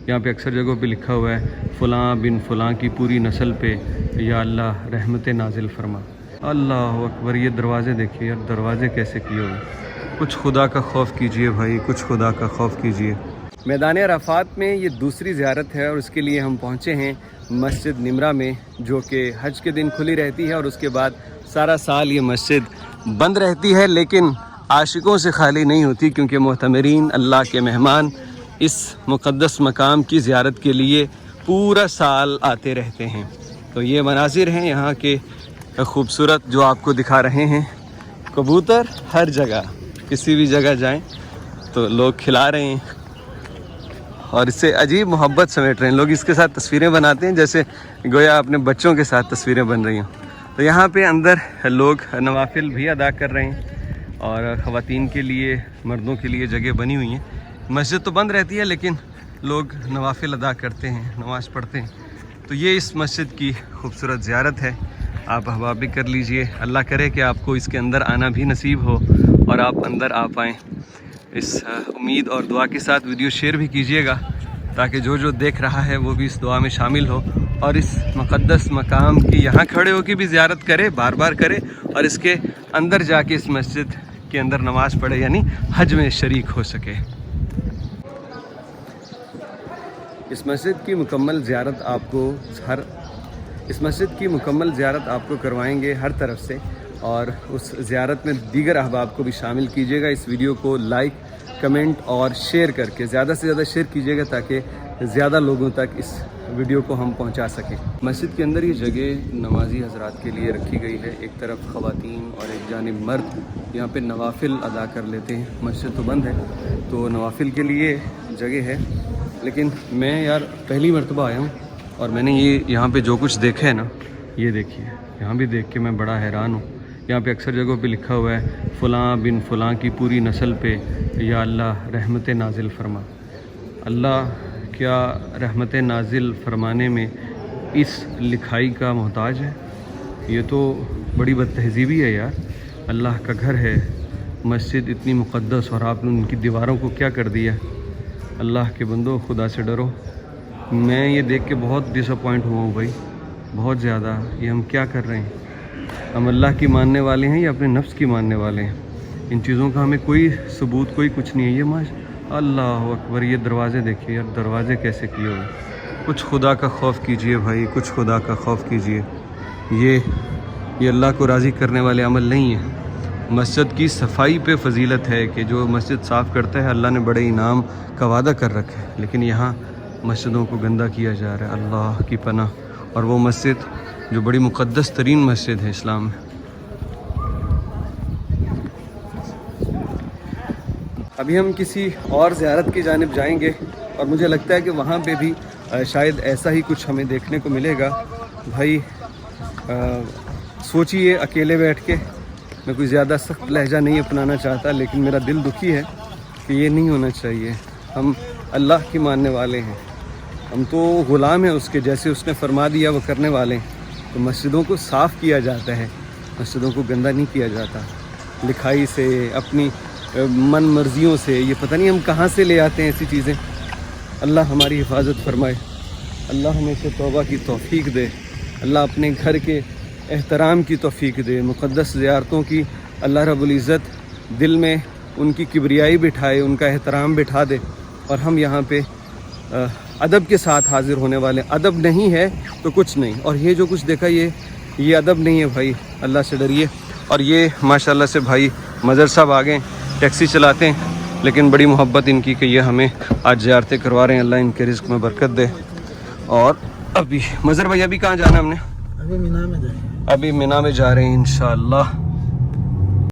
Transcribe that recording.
यहाँ पे अक्सर जगहों पे लिखा हुआ है फ़लाँ बिन फ़लाँ की पूरी नस्ल पे या अल्लाह रहमत नाजिल फरमा। अल्लाह अकबर, ये दरवाज़े देखिए यार, दरवाज़े कैसे किए हुए। कुछ खुदा का खौफ कीजिए भाई, कुछ खुदा का खौफ कीजिए। मैदान अराफात में ये दूसरी ज़ियारत है और उसके लिए हम पहुँचे हैं मस्जिद निमरा में, जो कि हज के दिन खुली रहती है और उसके बाद सारा साल ये मस्जिद बंद रहती है, लेकिन आशिकों से खाली नहीं होती, क्योंकि मुअतमरीन अल्लाह के मेहमान इस मुक़द्दस मकाम की ज़ियारत के लिए पूरा साल आते रहते हैं। तो ये मनाज़िर हैं यहाँ के खूबसूरत जो आपको दिखा रहे हैं। कबूतर हर जगह, किसी भी जगह जाएं तो लोग खिला रहे हैं और इससे अजीब मोहब्बत समेट रहे हैं लोग। इसके साथ तस्वीरें बनाते हैं जैसे गोया अपने बच्चों के साथ तस्वीरें बन रही हों। तो यहाँ पे अंदर लोग नवाफिल भी अदा कर रहे हैं और ख़वातीन के लिए, मर्दों के लिए जगह बनी हुई हैं। मस्जिद तो बंद रहती है लेकिन लोग नवाफिल अदा करते हैं, नमाज़ पढ़ते हैं। तो ये इस मस्जिद की खूबसूरत ज़ियारत है, आप अहबाब भी कर लीजिए। अल्लाह करे कि आपको इसके अंदर आना भी नसीब हो और आप अंदर आ पाएँ। इस उम्मीद और दुआ के साथ वीडियो शेयर भी कीजिएगा ताकि जो जो देख रहा है वो भी इस दुआ में शामिल हो और इस मुक़द्दस मकाम की यहाँ खड़े होकर भी ज़ियारत करे, बार बार करे और इसके अंदर जाके इस मस्जिद के अंदर नमाज़ पढ़े, यानी हज में शरीक हो सके। इस मस्जिद की मुकम्मल ज़ियारत आपको करवाएंगे हर तरफ से, और उस ज़ियारत में दीगर अहबाब को भी शामिल कीजिएगा। इस वीडियो को लाइक, कमेंट और शेयर करके ज़्यादा से ज़्यादा शेयर कीजिएगा ताकि ज़्यादा लोगों तक इस वीडियो को हम पहुंचा सकें। मस्जिद के अंदर ये जगह नमाजी हज़रात के लिए रखी गई है। एक तरफ ख़वातीन और एक जानिब मर्द यहाँ पे नवाफिल अदा कर लेते हैं। मस्जिद तो बंद है तो नवाफिल के लिए जगह है, लेकिन मैं यार पहली मरतबा आया हूँ और मैंने ये यहाँ पे जो कुछ देखा है ना, ये देखिए, यहाँ भी देख के मैं बड़ा हैरान हूँ। यहाँ पे अक्सर जगहों पे लिखा हुआ है फ़लाँ बिन फ़लाँ की पूरी नस्ल पे या अल्लाह रहमत नाजिल फरमा। अल्लाह क्या रहमत नाजिल फरमाने में इस लिखाई का मोहताज है? ये तो बड़ी बदतहज़ीबी है यार। अल्लाह का घर है, मस्जिद इतनी मुक़द्दस, और आपने उनकी दीवारों को क्या कर दिया। अल्लाह के बंदो, खुदा से डरो। मैं ये देख के बहुत डिसअपॉइंट हुआ हूँ भाई, बहुत ज़्यादा। ये हम क्या कर रहे हैं? हम अल्लाह की मानने वाले हैं या अपने नफ्स की मानने वाले हैं? इन चीज़ों का हमें कोई सबूत, कोई कुछ नहीं है। ये अल्लाह अकबर, ये दरवाज़े देखिए यार, दरवाज़े कैसे किए हुए। कुछ खुदा का खौफ कीजिए भाई, कुछ खुदा का खौफ कीजिए। ये अल्लाह को राज़ी करने वाले अमल नहीं है। मस्जिद की सफाई पे फजीलत है कि जो मस्जिद साफ़ करता है अल्लाह ने बड़े इनाम का वादा कर रखा है, लेकिन यहाँ मस्जिदों को गंदा किया जा रहा है। अल्लाह की पनाह। और वो मस्जिद जो बड़ी मुक़द्दस तरीन मस्जिद है इस्लाम में। अभी हम किसी और ज़ियारत की जानिब जाएंगे और मुझे लगता है कि वहाँ पे भी शायद ऐसा ही कुछ हमें देखने को मिलेगा। भाई सोचिए, अकेले बैठ के, मैं कोई ज़्यादा सख्त लहजा नहीं अपनाना चाहता, लेकिन मेरा दिल दुखी है कि ये नहीं होना चाहिए। हम अल्लाह की मानने वाले हैं, हम तो ग़ुलाम हैं उसके, जैसे उसने फरमा दिया वो करने वाले हैं। तो मस्जिदों को साफ़ किया जाता है, मस्जिदों को गंदा नहीं किया जाता लिखाई से, अपनी मन मर्जियों से। ये पता नहीं हम कहाँ से ले आते हैं ऐसी चीज़ें। अल्लाह हमारी हिफाजत फरमाए, अल्लाह हमें से तौबा की तौफीक दे, अल्लाह अपने घर के एहतराम की तौफीक दे, मुक़द्दस ज़ियारतों की अल्लाह रब्बुल इज़्ज़त दिल में उनकी किबरियाई बिठाए, उनका एहतराम बिठा दे और हम यहाँ पे अदब के साथ हाज़िर होने वाले। अदब नहीं है तो कुछ नहीं, और ये जो कुछ देखा ये अदब नहीं है भाई। अल्लाह से डरिए। और ये माशाल्लाह से भाई मज़र साहब आ गए, टैक्सी चलाते हैं, लेकिन बड़ी मोहब्बत इनकी कि ये हमें आज ज़ियारतें करवा रहे हैं। अल्लाह इनके रिज़्क़ में बरकत दे। और अभी मज़र भाई, अभी कहाँ जाना हमने? अभी मीना में जाएंगे। अभी मीना में जा रहे हैं इंशाअल्लाह।